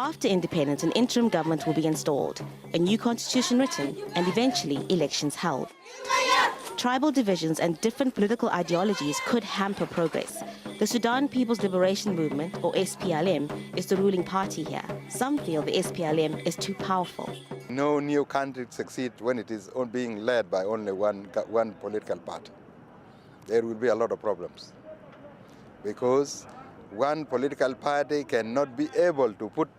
After independence, an interim government will be installed, a new constitution written, and eventually elections held. Tribal divisions and different political ideologies could hamper progress. The Sudan People's Liberation Movement, or SPLM, is the ruling party here. Some feel the SPLM is too powerful. No new country succeeds when it is being led by only one political party. There will be a lot of problems because one political party cannot be able to put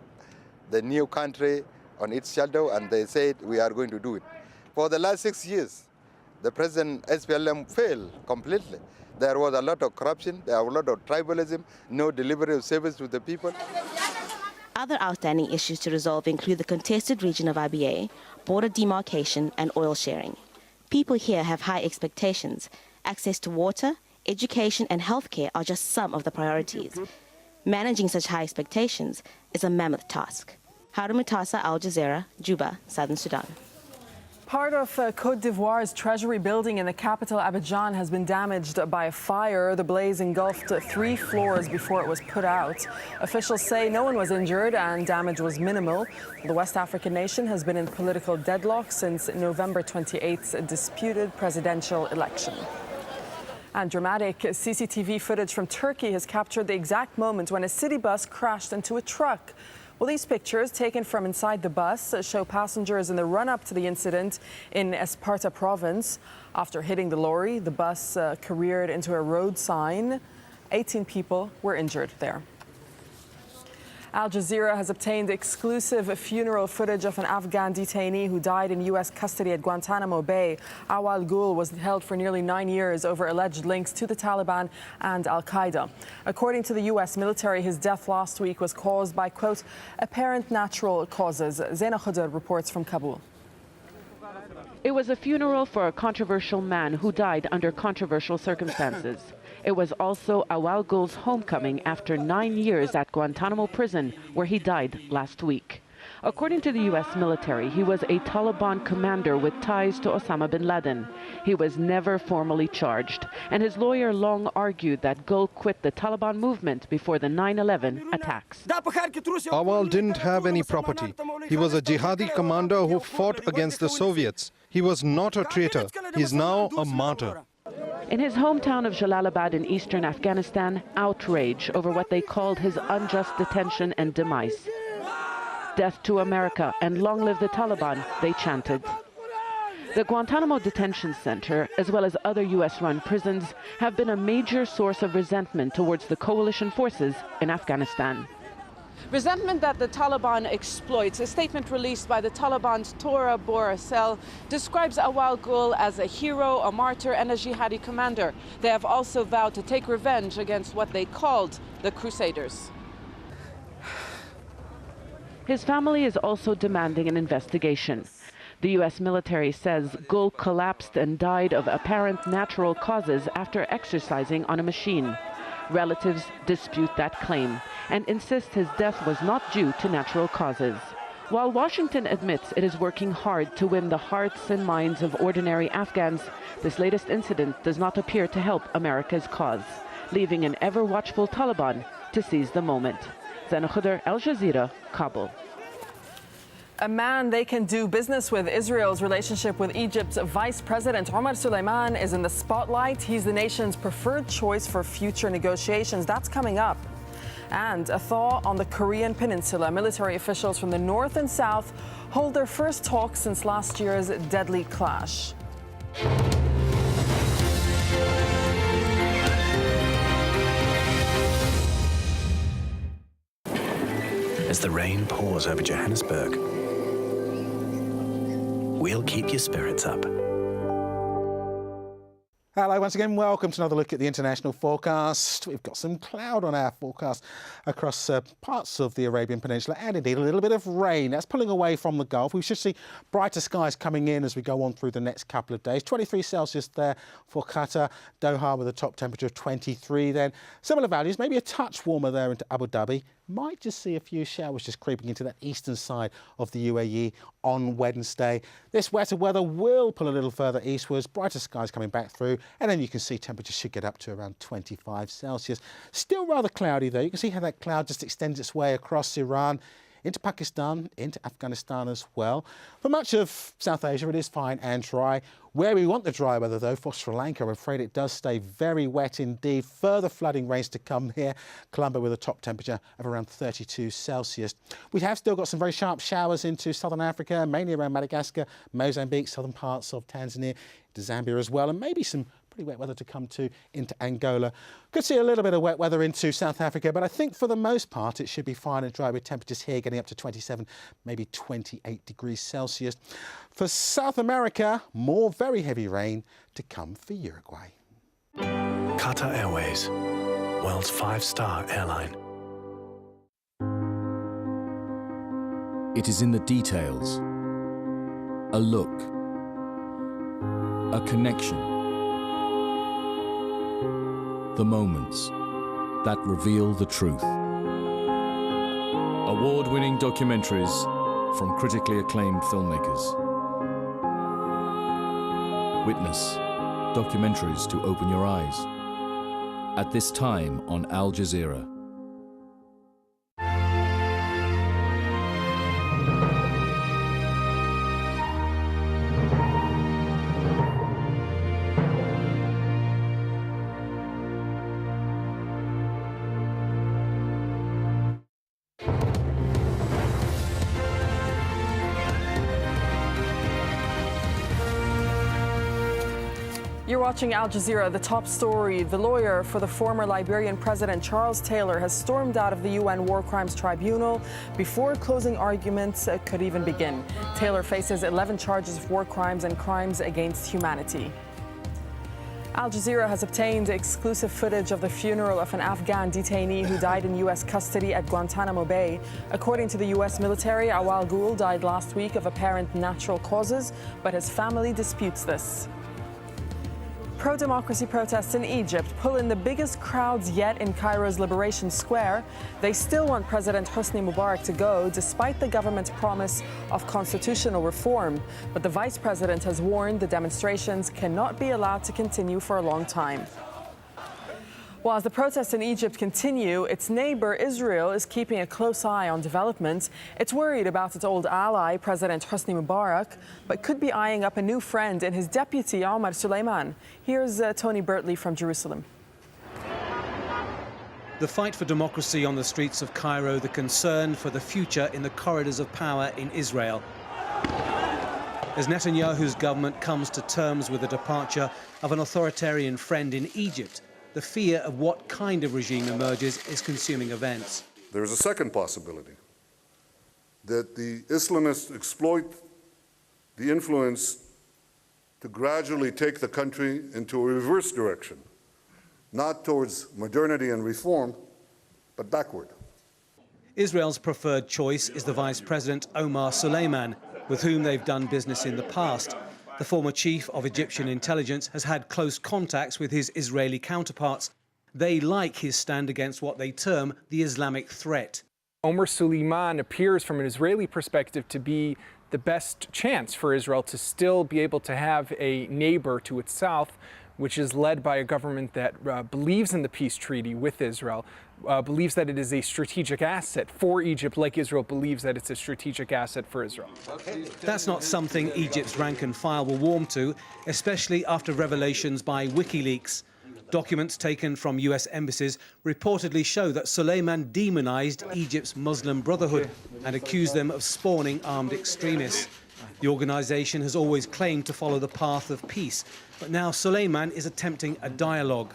the new country on its shadow, and they said we are going to do it. For the last 6 years, the present SPLM failed completely. There was a lot of corruption, there was a lot of tribalism, no delivery of service to the people. Other outstanding issues to resolve include the contested region of IBA, border demarcation, and oil sharing. People here have high expectations. Access to water, education, and healthcare are just some of the priorities. Managing such high expectations is a mammoth task. Harun Mutasa, Al Jazeera, Juba, Southern Sudan. Part of Côte d'Ivoire's Treasury building in the capital, Abidjan, has been damaged by a fire. The blaze engulfed 3 floors before it was put out. Officials say no one was injured and damage was minimal. The West African nation has been in political deadlock since November 28th's disputed presidential election. And dramatic CCTV footage from Turkey has captured the exact moment when a city bus crashed into a truck. Well, these pictures, taken from inside the bus, show passengers in the run-up to the incident in Isparta province. After hitting the lorry, the bus careered into a road sign. 18 people were injured there. Al Jazeera has obtained exclusive funeral footage of an Afghan detainee who died in U.S. custody at Guantanamo Bay. Awal Ghul was held for nearly 9 years over alleged links to the Taliban and al-Qaeda. According to the U.S. military, his death last week was caused by, quote, apparent natural causes. Zaina Khudr reports from Kabul. It was a funeral for a controversial man who died under controversial circumstances. It was also Awal Ghul's homecoming after 9 years at Guantanamo prison, where he died last week. According to the U.S. military, he was a Taliban commander with ties to Osama bin Laden. He was never formally charged, and his lawyer long argued that Ghul quit the Taliban movement before the 9/11 attacks. Awal didn't have any property. He was a jihadi commander who fought against the Soviets. He was not a traitor. He's now a martyr. In his hometown of Jalalabad in eastern Afghanistan, outrage over what they called his unjust detention and demise. Death to America and long live the Taliban, they chanted. The Guantanamo Detention Center, as well as other U.S.-run prisons, have been a major source of resentment towards the coalition forces in Afghanistan. Resentment that the Taliban exploits. A statement released by the Taliban's Tora Borasel describes Awal Ghul as a hero, a martyr, and a jihadi commander. They have also vowed to take revenge against what they called the Crusaders. His family is also demanding an investigation. The U.S. military says Ghul collapsed and died of apparent natural causes after exercising on a machine. Relatives dispute that claim and insist his death was not due to natural causes. While Washington admits it is working hard to win the hearts and minds of ordinary Afghans, this latest incident does not appear to help America's cause, leaving an ever-watchful Taliban to seize the moment. Zaina Khudr, Al Jazeera, Kabul. A man they can do business with. Israel's relationship with Egypt's Vice President Omar Suleiman is in the spotlight. He's the nation's preferred choice for future negotiations. That's coming up. And a thaw on the Korean peninsula. Military officials from the north and south hold their first talks since last year's deadly clash. As the rain pours over Johannesburg, we'll keep your spirits up. Hello once again, welcome to another look at the international forecast. We've got some cloud on our forecast across parts of the Arabian Peninsula and indeed a little bit of rain. That's pulling away from the Gulf. We should see brighter skies coming in as we go on through the next couple of days. 23 Celsius there for Qatar, Doha with a top temperature of 23 then. Similar values, maybe a touch warmer there into Abu Dhabi. Might just see a few showers just creeping into that eastern side of the UAE on Wednesday. This wetter weather will pull a little further eastwards, brighter skies coming back through, and then you can see temperatures should get up to around 25 Celsius. Still rather cloudy though. You can see how that cloud just extends its way across Iran. into Pakistan, into Afghanistan as well. For much of South Asia, it is fine and dry. Where we want the dry weather, though, for Sri Lanka, I'm afraid it does stay very wet indeed. Further flooding rains to come here. Colombo with a top temperature of around 32 Celsius. We have still got some very sharp showers into southern Africa, mainly around Madagascar, Mozambique, southern parts of Tanzania, to Zambia as well, and maybe some pretty wet weather to come to into Angola. Could see a little bit of wet weather into South Africa, but I think for the most part it should be fine and dry with temperatures here getting up to 27, maybe 28 degrees Celsius. For South America, more very heavy rain to come for Uruguay. Qatar Airways, world's 5-star airline. It is in the details. A look. A connection. The moments that reveal the truth. Award-winning documentaries from critically acclaimed filmmakers. Witness documentaries to open your eyes. At this time on Al Jazeera. You're watching Al Jazeera. The top story: the lawyer for the former Liberian president Charles Taylor has stormed out of the UN War Crimes Tribunal before closing arguments could even begin. Taylor faces 11 charges of war crimes and crimes against humanity. Al Jazeera has obtained exclusive footage of the funeral of an Afghan detainee who died in U.S. custody at Guantanamo Bay. According to the U.S. military, Awal Ghul died last week of apparent natural causes, but his family disputes this. Pro-democracy protests in Egypt pull in the biggest crowds yet in Cairo's Liberation Square. They still want President Hosni Mubarak to go, despite the government's promise of constitutional reform. But the vice president has warned the demonstrations cannot be allowed to continue for a long time. While the protests in Egypt continue, its neighbor Israel is keeping a close eye on developments. It's worried about its old ally, President Hosni Mubarak, but could be eyeing up a new friend in his deputy, Omar Suleiman. Here's Tony Bertley from Jerusalem. The fight for democracy on the streets of Cairo, the concern for the future in the corridors of power in Israel. As Netanyahu's government comes to terms with the departure of an authoritarian friend in Egypt, the fear of what kind of regime emerges is consuming events. There is a second possibility, that the Islamists exploit the influence to gradually take the country into a reverse direction, not towards modernity and reform, but backward. Israel's preferred choice is the Vice President Omar Suleiman, with whom they've done business in the past. The former chief of Egyptian intelligence has had close contacts with his Israeli counterparts. They like his stand against what they term the Islamic threat. Omar Suleiman appears from an Israeli perspective to be the best chance for Israel to still be able to have a neighbor to its south, which is led by a government that believes in the peace treaty with Israel, believes that it is a strategic asset for Egypt, like Israel believes that it's a strategic asset for Israel. That's not something Egypt's rank and file will warm to, especially after revelations by WikiLeaks. Documents taken from US embassies reportedly show that Suleiman demonized Egypt's Muslim Brotherhood and accused them of spawning armed extremists. The organization has always claimed to follow the path of peace, but now Suleiman is attempting a dialogue.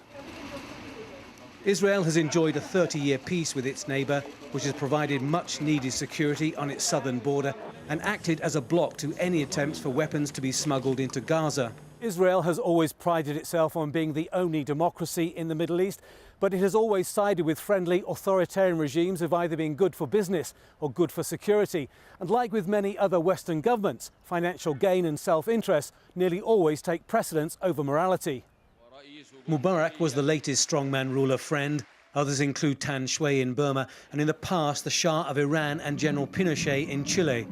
Israel has enjoyed a 30-year peace with its neighbor, which has provided much-needed security on its southern border and acted as a block to any attempts for weapons to be smuggled into Gaza. Israel has always prided itself on being the only democracy in the Middle East, but it has always sided with friendly authoritarian regimes who've either been good for business or good for security. And like with many other Western governments, financial gain and self-interest nearly always take precedence over morality. Mubarak was the latest strongman ruler friend. Others include Tan Shui in Burma, and in the past the Shah of Iran and General Pinochet in Chile.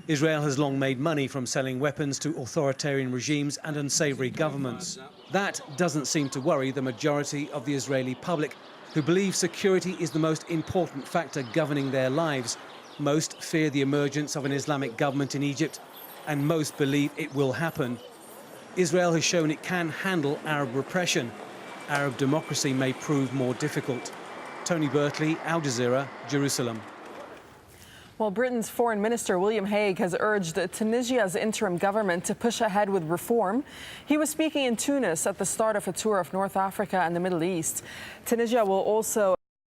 Israel has long made money from selling weapons to authoritarian regimes and unsavory governments. That doesn't seem to worry the majority of the Israeli public, who believe security is the most important factor governing their lives. Most fear the emergence of an Islamic government in Egypt, and most believe it will happen. Israel has shown it can handle Arab repression. Arab democracy may prove more difficult. Tony Bertley, Al Jazeera, Jerusalem. Well, Britain's Foreign Minister William Hague has urged Tunisia's interim government to push ahead with reform. He was speaking in Tunis at the start of a tour of North Africa and the Middle East. Tunisia will also